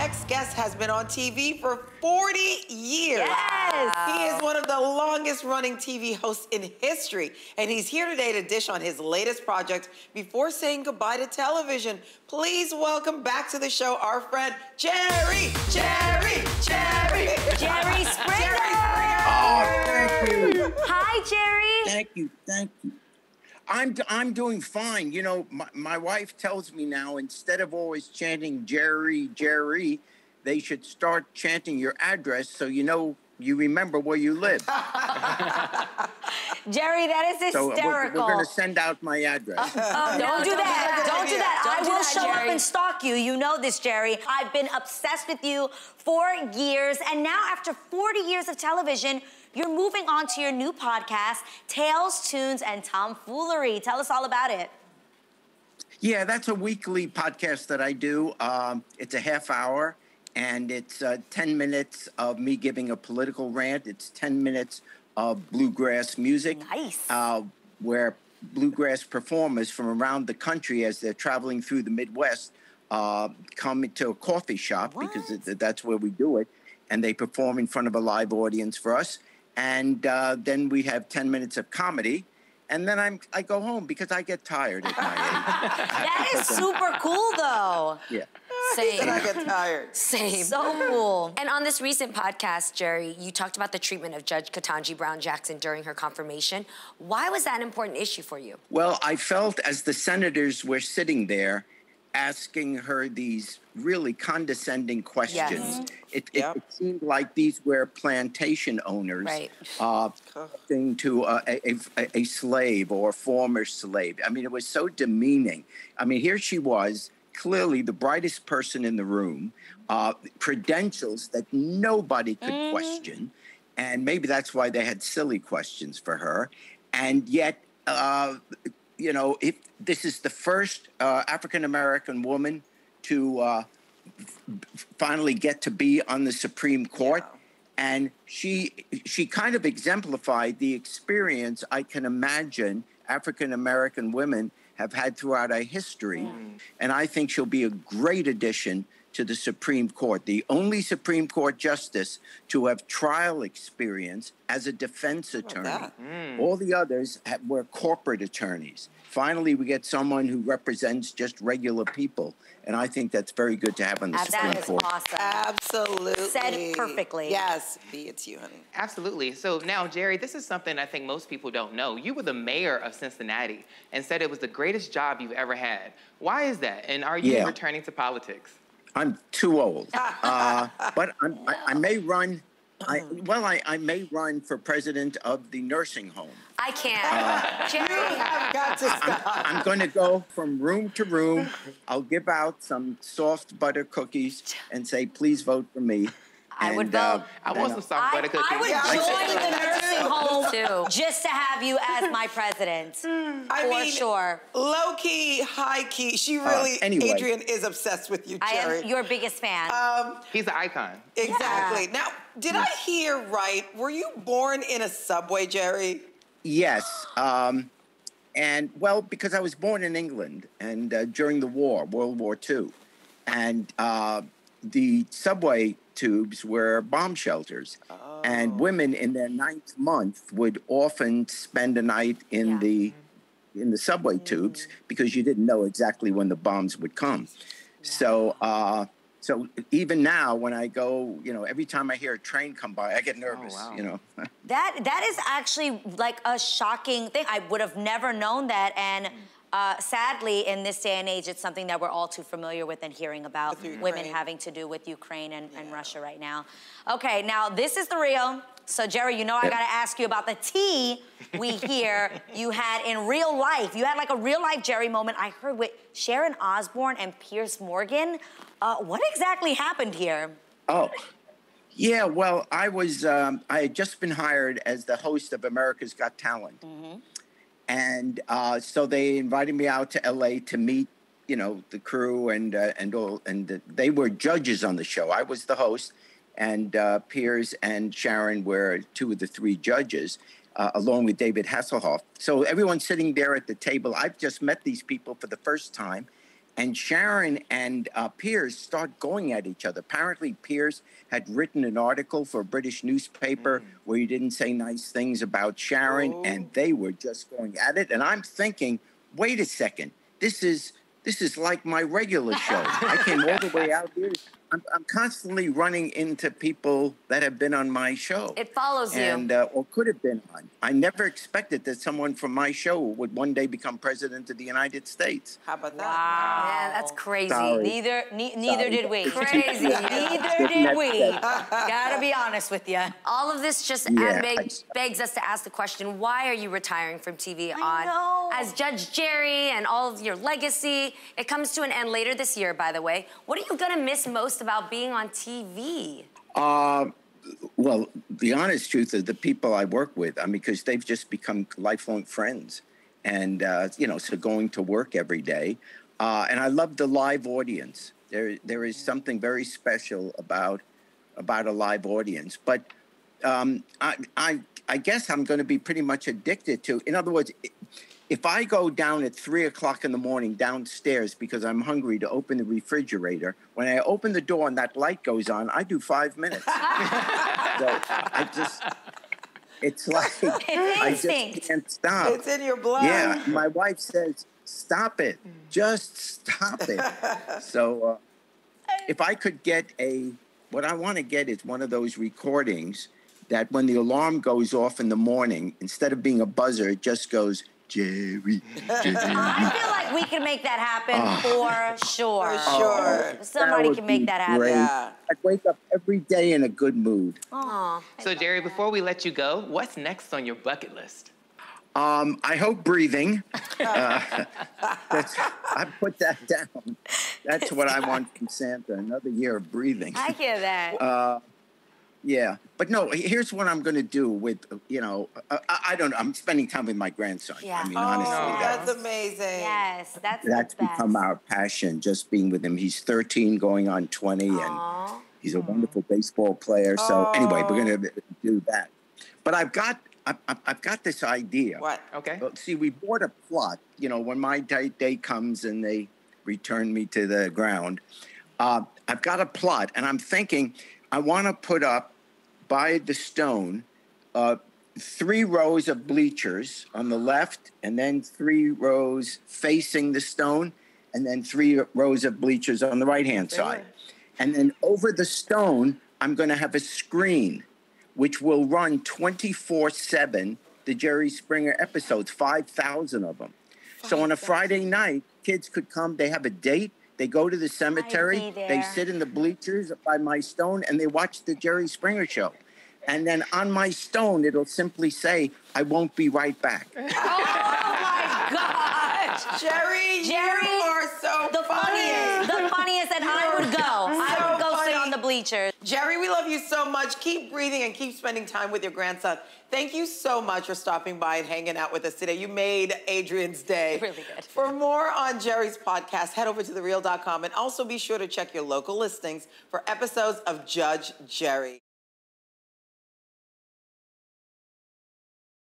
next guest has been on TV for 40 years. Yes! He is one of the longest-running TV hosts in history, and he's here today to dish on his latest project before saying goodbye to television. Please welcome back to the show our friend, Jerry Springer! Jerry Springer! Oh, thank you. Hi, Jerry. Thank you. I'm doing fine. You know, my wife tells me now, instead of always chanting Jerry, Jerry, they should start chanting your address so you remember where you live. Jerry, that is hysterical. So we're going to send out my address. Don't do that. Don't do that. I will show up Jerry. and stalk you. You know this, Jerry. I've been obsessed with you for years, and now after 40 years of television, you're moving on to your new podcast, Tales, Tunes, and Tomfoolery. Tell us all about it. Yeah, that's a weekly podcast that I do. It's a half hour, and it's 10 minutes of me giving a political rant. It's 10 minutes of bluegrass music. Nice. Where bluegrass performers from around the country, as they're traveling through the Midwest, come into a coffee shop, because that's where we do it, and they perform in front of a live audience for us. And then we have 10 minutes of comedy. And then I go home because I get tired at my age. That is super cool, though. Yeah. Same. And I get tired. Same. So cool. And on this recent podcast, Jerry, you talked about the treatment of Judge Ketanji Brown Jackson during her confirmation. Why was that an important issue for you? Well, I felt as the senators were sitting there asking her these really condescending questions, it seemed like these were plantation owners talking to a slave or a former slave. I mean, it was so demeaning. I mean, here she was, clearly the brightest person in the room, credentials that nobody could question, and maybe that's why they had silly questions for her. And yet, you know, if this is the first African-American woman to finally get to be on the Supreme Court, and she kind of exemplified the experience I can imagine African-American women have had throughout our history. And I think she'll be a great addition to the Supreme Court, the only Supreme Court justice to have trial experience as a defense attorney. All the others were corporate attorneys. Finally, we get someone who represents just regular people. And I think that's very good to have on the Supreme Court. That is awesome. Absolutely. Said perfectly. Yes, B, it's you, honey. Absolutely. So now, Jerry, this is something I think most people don't know. You were the mayor of Cincinnati and said it was the greatest job you've ever had. Why is that? And are you returning to politics? I'm too old, but I may run. I may run for president of the nursing home. I can't. You have got to stop. I'm going to go from room to room. I'll give out some soft butter cookies and say, please vote for me. I would vote. I want some soft butter cookies. I would join the nursing home just to have you as my president. I mean, sure. Low-key, high-key, she really, anyway. Adrian is obsessed with you, Jerry. I am your biggest fan. He's an icon. Exactly. Now, did I hear right? Were you born in a subway, Jerry? Yes. And, well, because I was born in England and during the war, World War II. And the subway tubes were bomb shelters. And women in their 9th month would often spend a night in the subway tubes because you didn't know exactly when the bombs would come. So so even now when I go, you know, every time I hear a train come by, I get nervous, you know. That is actually like a shocking thing. I would have never known that. And sadly, in this day and age, it's something that we're all too familiar with and hearing about women having to do with Ukraine and Russia right now. Okay, now this is the real. So, Jerry, you know I got to ask you about the tea we hear you had in real life. You had like a real-life Jerry moment I heard with Sharon Osbourne and Piers Morgan. What exactly happened here? Oh, yeah, well, I had just been hired as the host of America's Got Talent. And so they invited me out to LA to meet, you know, the crew and they were judges on the show. I was the host, and Piers and Sharon were 2 of the 3 judges, along with David Hasselhoff. So everyone's sitting there at the table. I've just met these people for the first time, and Sharon and Piers start going at each other. Apparently, Piers had written an article for a British newspaper where he didn't say nice things about Sharon, and they were just going at it. And I'm thinking, wait a second, this is like my regular show. I came all the way out here. I'm constantly running into people that have been on my show. It follows you. Or could have been on. I never expected that someone from my show would one day become president of the United States. How about that? Wow. Yeah, that's crazy. Sorry. Neither did we. Crazy. Neither did we. Gotta be honest with you. All of this just begs us to ask the question, why are you retiring from TV as Judge Jerry and all of your legacy? It comes to an end later this year, by the way. What are you gonna miss most about being on TV? Well, the honest truth is the people I work with, because they've just become lifelong friends. And, so going to work every day. And I love the live audience. There is something very special about a live audience. But I guess I'm going to be pretty much addicted to, in other words, if I go down at 3 o'clock in the morning downstairs because I'm hungry to open the refrigerator, when I open the door and that light goes on, I do 5 minutes. So it's like, I just can't stop. It's in your blood. Yeah, my wife says, stop it. Just stop it. So if I could get what I want to get is one of those recordings that when the alarm goes off in the morning, instead of being a buzzer, it just goes, Jerry. I feel like we can make that happen for sure. For sure. Somebody can make that happen. Great. Yeah. I'd wake up every day in a good mood. So, Jerry, before we let you go, what's next on your bucket list? I hope breathing. I put that down. That's what I want from Santa, another year of breathing. I hear that. Yeah, but no, here's what I'm going to do with, I don't know, I'm spending time with my grandson. Yeah. Honestly. That's amazing. Yes, that's become our passion, just being with him. He's 13 going on 20, and he's a wonderful baseball player. So anyway, we're going to do that. But I've got this idea. What? Okay. See, we bought a plot, when my day comes and they return me to the ground. I've got a plot, and I'm thinking I want to put up by the stone 3 rows of bleachers on the left, and then 3 rows facing the stone, and then 3 rows of bleachers on the right-hand side. And then over the stone, I'm going to have a screen which will run 24/7 the Jerry Springer episodes, 5,000 of them. So on a Friday night, kids could come, they have a date, they go to the cemetery, they sit in the bleachers by my stone, and they watch the Jerry Springer show. And then on my stone, it'll simply say, I won't be right back. Oh, my gosh. Jerry, you are so funny. The funniest, and I would go. I would go sit on the bleachers. Jerry, we love you so much. Keep breathing and keep spending time with your grandson. Thank you so much for stopping by and hanging out with us today. You made Adrian's day. Really good. For more on Jerry's podcast, head over to TheReal.com and also be sure to check your local listings for episodes of Judge Jerry.